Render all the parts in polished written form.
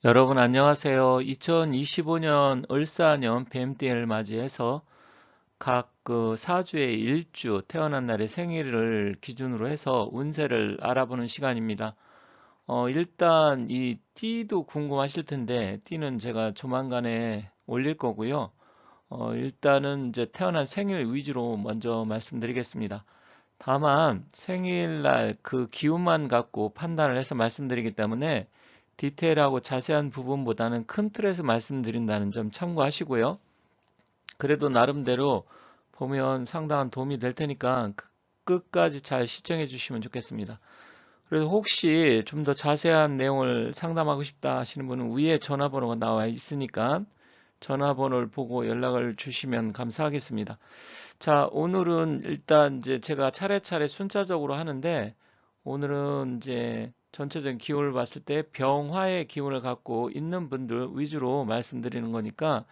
여러분 안녕하세요. 2025년 을사년 뱀띠를 맞이해서 각 사주의 일주 태어난 날의 생일을 기준으로 해서 운세를 알아보는 시간입니다. 일단 이 띠도 궁금하실 텐데 띠는 제가 조만간에 올릴 거고요. 일단은 이제 태어난 생일 위주로 먼저 말씀드리겠습니다. 다만 생일날 그 기운만 갖고 판단을 해서 말씀드리기 때문에 디테일하고 자세한 부분보다는 큰 틀에서 말씀드린다는 점 참고하시고요. 그래도 나름대로 보면 상당한 도움이 될 테니까 끝까지 잘 시청해 주시면 좋겠습니다. 그래서 혹시 좀 더 자세한 내용을 상담하고 싶다 하시는 분은 위에 전화번호가 나와 있으니까 전화번호를 보고 연락을 주시면 감사하겠습니다. 자, 오늘은 일단 이제 제가 차례차례 순차적으로 하는데 오늘은 이제 전체적인 기운을 봤을 때 병화의 기운을 갖고 있는 분들 위주로 말씀드리는 거니까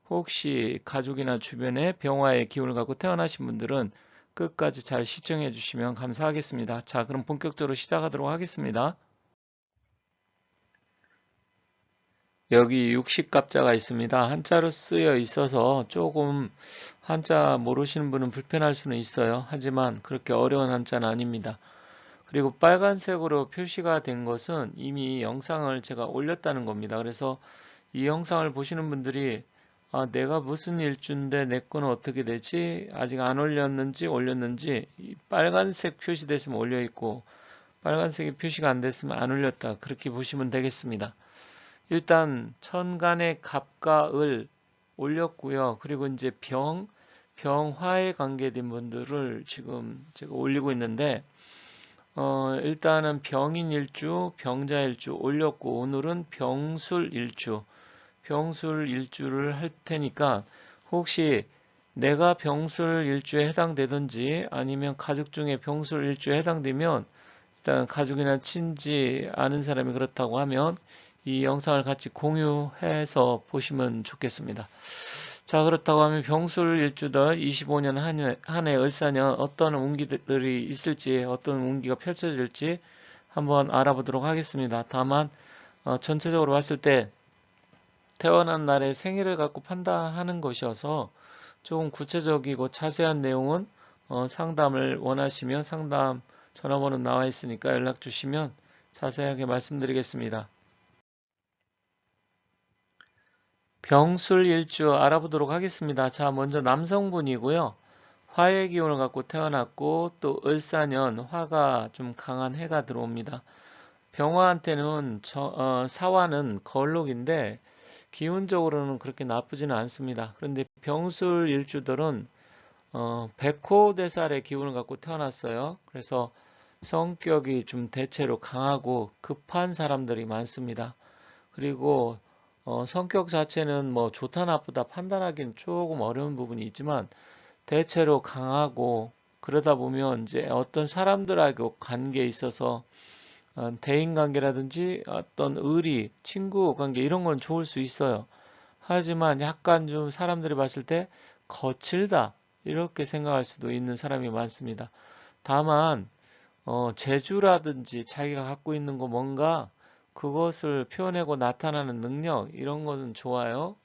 혹시 가족이나 주변에 병화의 기운을 갖고 태어나신 분들은 끝까지 잘 시청해 주시면 감사하겠습니다. 자, 그럼 본격적으로 시작하도록 하겠습니다. 여기 60갑자가 있습니다. 한자로 쓰여 있어서 조금 한자 모르시는 분은 불편할 수는 있어요. 하지만 그렇게 어려운 한자는 아닙니다. 그리고 빨간색으로 표시가 된 것은 이미 영상을 제가 올렸다는 겁니다. 그래서 이 영상을 보시는 분들이 내가 무슨 일주인데 내 거는 어떻게 되지? 아직 안 올렸는지 올렸는지 빨간색 표시됐으면 올려 있고 빨간색이 표시가 안 됐으면 안 올렸다. 그렇게 보시면 되겠습니다. 일단 천간의 갑과 을 올렸고요. 그리고 이제 병화에 관계된 분들을 지금 제가 올리고 있는데 일단은 병인일주, 병자일주 올렸고 오늘은 병술일주, 병술일주를 할 테니까 혹시 내가 병술일주에 해당되든지 아니면 가족 중에 병술일주에 해당되면 일단 가족이나 친지 아는 사람이 그렇다고 하면 이 영상을 같이 공유해서 보시면 좋겠습니다. 자, 그렇다고 하면 병술 일주들 25년 한해 을사년 어떤 운기들이 있을지, 어떤 운기가 펼쳐질지 한번 알아보도록 하겠습니다. 다만 전체적으로 봤을 때 태어난 날의 생일을 갖고 판단하는 것이어서 조금 구체적이고 자세한 내용은 상담을 원하시면 상담 전화번호 나와 있으니까 연락 주시면 자세하게 말씀드리겠습니다. 병술 일주 알아보도록 하겠습니다. 자, 먼저 남성분이고요. 화의 기운을 갖고 태어났고 또 을사년 화가 좀 강한 해가 들어옵니다. 병화한테는 사화는 걸록인데 기운적으로는 그렇게 나쁘지는 않습니다. 그런데 병술 일주들은 백호대살의 기운을 갖고 태어났어요. 그래서 성격이 좀 대체로 강하고 급한 사람들이 많습니다. 그리고 성격 자체는 뭐 좋다 나쁘다 판단하기는 조금 어려운 부분이 있지만 대체로 강하고 그러다 보면 이제 어떤 사람들하고 관계에 있어서 대인 관계라든지 어떤 의리, 친구 관계 이런 건 좋을 수 있어요. 하지만 약간 좀 사람들이 봤을 때 거칠다 이렇게 생각할 수도 있는 사람이 많습니다. 다만 재주라든지 자기가 갖고 있는 거 뭔가 그것을 표현하고 나타나는 능력 이런 것은 좋아요.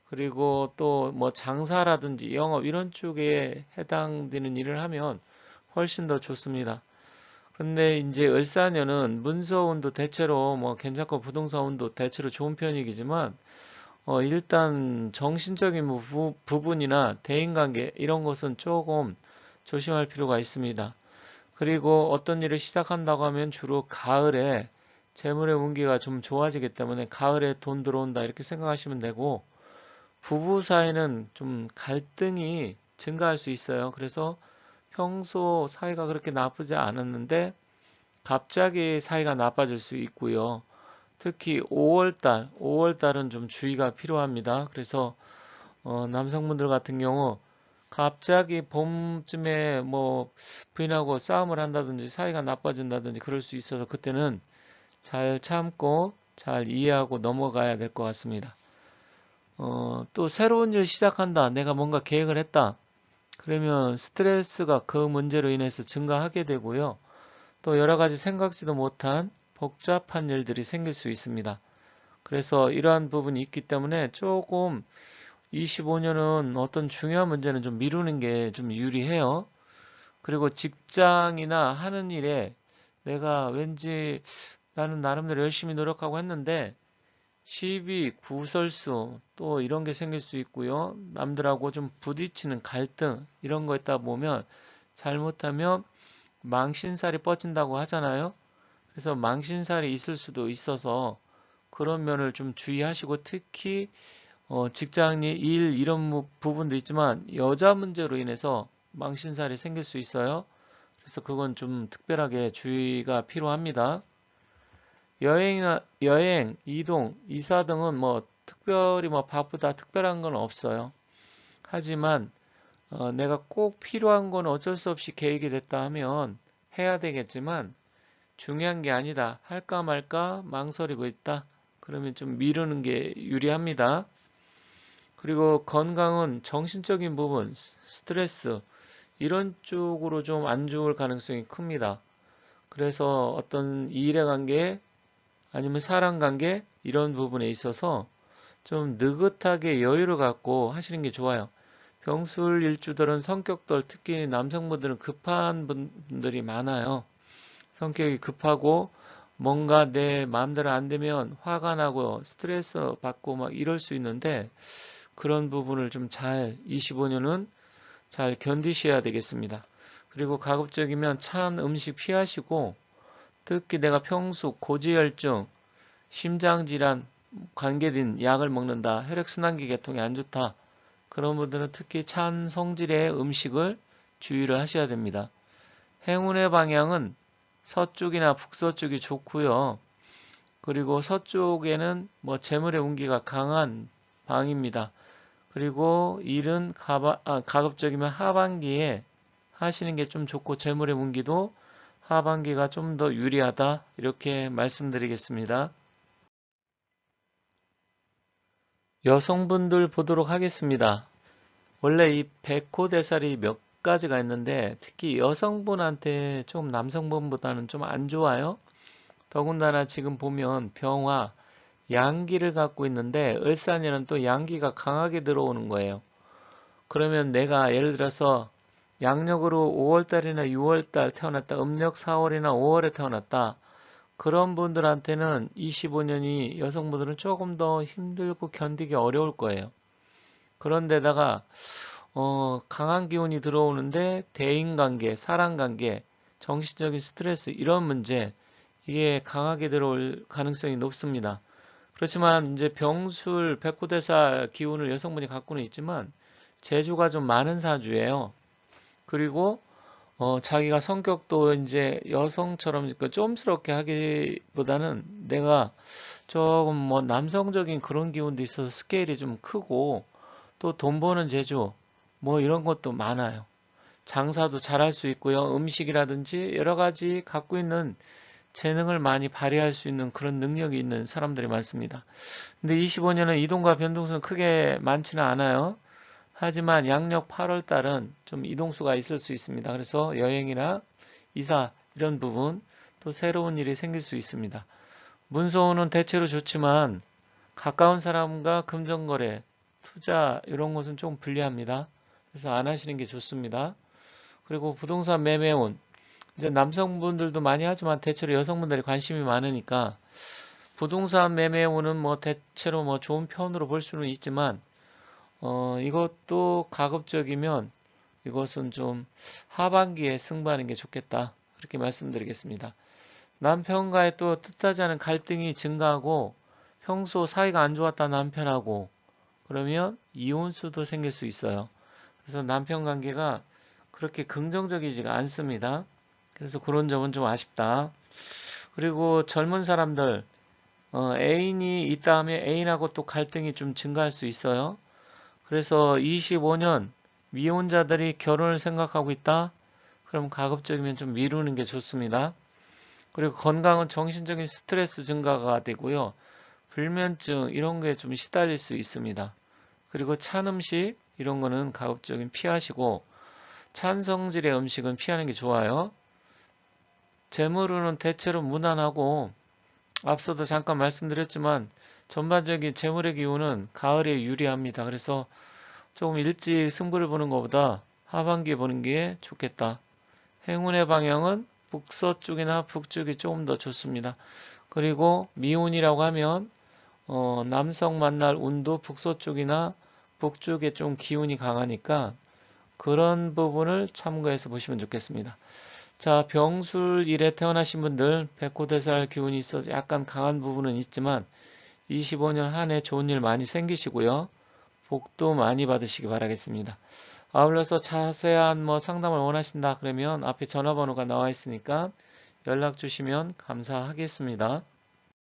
그리고 또 뭐 장사라든지 영업 이런 쪽에 해당되는 일을 하면 훨씬 더 좋습니다. 근데 이제 을사년은 문서운도 대체로 뭐 괜찮고 부동산운도 대체로 좋은 편이지만 일단 정신적인 부분이나 대인관계 이런 것은 조금 조심할 필요가 있습니다. 그리고 어떤 일을 시작한다고 하면 주로 가을에 재물의 운기가 좀 좋아지기 때문에 가을에 돈 들어온다 이렇게 생각하시면 되고 부부 사이는 좀 갈등이 증가할 수 있어요. 그래서 평소 사이가 그렇게 나쁘지 않았는데 갑자기 사이가 나빠질 수 있고요. 특히 5월달은 좀 주의가 필요합니다. 그래서 남성분들 같은 경우 갑자기 봄쯤에 뭐 부인하고 싸움을 한다든지 사이가 나빠진다든지 그럴 수 있어서 그때는 잘 참고 잘 이해하고 넘어가야 될 것 같습니다. 또 새로운 일 시작한다. 내가 뭔가 계획을 했다. 그러면 스트레스가 그 문제로 인해서 증가하게 되고요. 또 여러 가지 생각지도 못한 복잡한 일들이 생길 수 있습니다. 그래서 이러한 부분이 있기 때문에 조금 25년은 어떤 중요한 문제는 좀 미루는 게 좀 유리해요. 그리고 직장이나 하는 일에 내가 왠지 나는 나름대로 열심히 노력하고 했는데 시비, 구설수 또 이런 게 생길 수 있고요. 남들하고 좀 부딪히는 갈등 이런 거 있다 보면 잘못하면 망신살이 뻗친다고 하잖아요. 그래서 망신살이 있을 수도 있어서 그런 면을 좀 주의하시고 특히 직장인 일 이런 부분도 있지만 여자 문제로 인해서 망신살이 생길 수 있어요. 그래서 그건 좀 특별하게 주의가 필요합니다. 여행, 이동, 이사 등은 뭐 특별히 뭐 바쁘다 특별한 건 없어요. 하지만 내가 꼭 필요한 건 어쩔 수 없이 계획이 됐다 하면 해야 되겠지만 중요한 게 아니다. 할까 말까 망설이고 있다. 그러면 좀 미루는 게 유리합니다. 그리고 건강은 정신적인 부분, 스트레스 이런 쪽으로 좀 안 좋을 가능성이 큽니다. 그래서 어떤 일의 관계 아니면 사람 관계 이런 부분에 있어서 좀 느긋하게 여유를 갖고 하시는 게 좋아요. 병술 일주들은 성격들 특히 남성분들은 급한 분들이 많아요. 성격이 급하고 뭔가 내 마음대로 안 되면 화가 나고 스트레스 받고 막 이럴 수 있는데 그런 부분을 좀 잘 25년은 잘 견디셔야 되겠습니다. 그리고 가급적이면 찬 음식 피하시고 특히 내가 평소 고지혈증, 심장질환 관계된 약을 먹는다, 혈액순환기 계통이 안 좋다. 그런 분들은 특히 찬 성질의 음식을 주의를 하셔야 됩니다. 행운의 방향은 서쪽이나 북서쪽이 좋고요. 그리고 서쪽에는 뭐 재물의 운기가 강한 방입니다. 그리고 일은 가급적이면 하반기에 하시는 게 좀 좋고 재물의 운기도 하반기가 좀 더 유리하다 이렇게 말씀드리겠습니다. 여성분들 보도록 하겠습니다. 원래 이 백호대살이 몇 가지가 있는데 특히 여성분한테 좀 남성분보다는 좀 안 좋아요. 더군다나 지금 보면 병화, 양기를 갖고 있는데 을사년은 또 양기가 강하게 들어오는 거예요. 그러면 내가 예를 들어서 양력으로 5월달이나 6월달 태어났다, 음력 4월이나 5월에 태어났다. 그런 분들한테는 25년이 여성분들은 조금 더 힘들고 견디기 어려울 거예요. 그런데다가 강한 기운이 들어오는데 대인관계, 사람관계, 정신적인 스트레스 이런 문제 이게 강하게 들어올 가능성이 높습니다. 그렇지만 이제 병술, 백호대살 기운을 여성분이 갖고는 있지만 재주가 좀 많은 사주예요. 그리고 자기가 성격도 이제 여성처럼 좀스럽게 하기보다는 내가 조금 뭐 남성적인 그런 기운도 있어서 스케일이 좀 크고 또 돈 버는 재주 뭐 이런 것도 많아요. 장사도 잘할 수 있고요. 음식이라든지 여러 가지 갖고 있는 재능을 많이 발휘할 수 있는 그런 능력이 있는 사람들이 많습니다. 근데 25년은 이동과 변동수는 크게 많지는 않아요. 하지만 양력 8월 달은 좀 이동수가 있을 수 있습니다. 그래서 여행이나 이사 이런 부분 또 새로운 일이 생길 수 있습니다. 문서운은 대체로 좋지만 가까운 사람과 금전거래, 투자 이런 것은 좀 불리합니다. 그래서 안 하시는 게 좋습니다. 그리고 부동산 매매운 이제 남성분들도 많이 하지만 대체로 여성분들이 관심이 많으니까 부동산 매매운은 뭐 대체로 뭐 좋은 편으로 볼 수는 있지만 이것도 가급적이면 이것은 좀 하반기에 승부하는 게 좋겠다. 그렇게 말씀드리겠습니다. 남편과의 또 뜻하지 않은 갈등이 증가하고 평소 사이가 안 좋았다 남편하고 그러면 이혼수도 생길 수 있어요. 그래서 남편 관계가 그렇게 긍정적이지가 않습니다. 그래서 그런 점은 좀 아쉽다. 그리고 젊은 사람들 애인이 있다 하면 애인하고 또 갈등이 좀 증가할 수 있어요. 그래서 25년 미혼자들이 결혼을 생각하고 있다? 그럼 가급적이면 좀 미루는 게 좋습니다. 그리고 건강은 정신적인 스트레스 증가가 되고요. 불면증 이런 게 좀 시달릴 수 있습니다. 그리고 찬 음식 이런 거는 가급적이면 피하시고 찬 성질의 음식은 피하는 게 좋아요. 재물운은 대체로 무난하고 앞서도 잠깐 말씀드렸지만 전반적인 재물의 기운은 가을에 유리합니다. 그래서 조금 일찍 승부를 보는 것보다 하반기에 보는 게 좋겠다. 행운의 방향은 북서쪽이나 북쪽이 조금 더 좋습니다. 그리고 미운이라고 하면 남성 만날 운도 북서쪽이나 북쪽에 좀 기운이 강하니까 그런 부분을 참고해서 보시면 좋겠습니다. 자, 병술일에 태어나신 분들 백호대살 기운이 있어서 약간 강한 부분은 있지만 25년 한 해 좋은 일 많이 생기시고요. 복도 많이 받으시기 바라겠습니다. 아울러서 자세한 상담을 원하신다 그러면 앞에 전화번호가 나와 있으니까 연락 주시면 감사하겠습니다.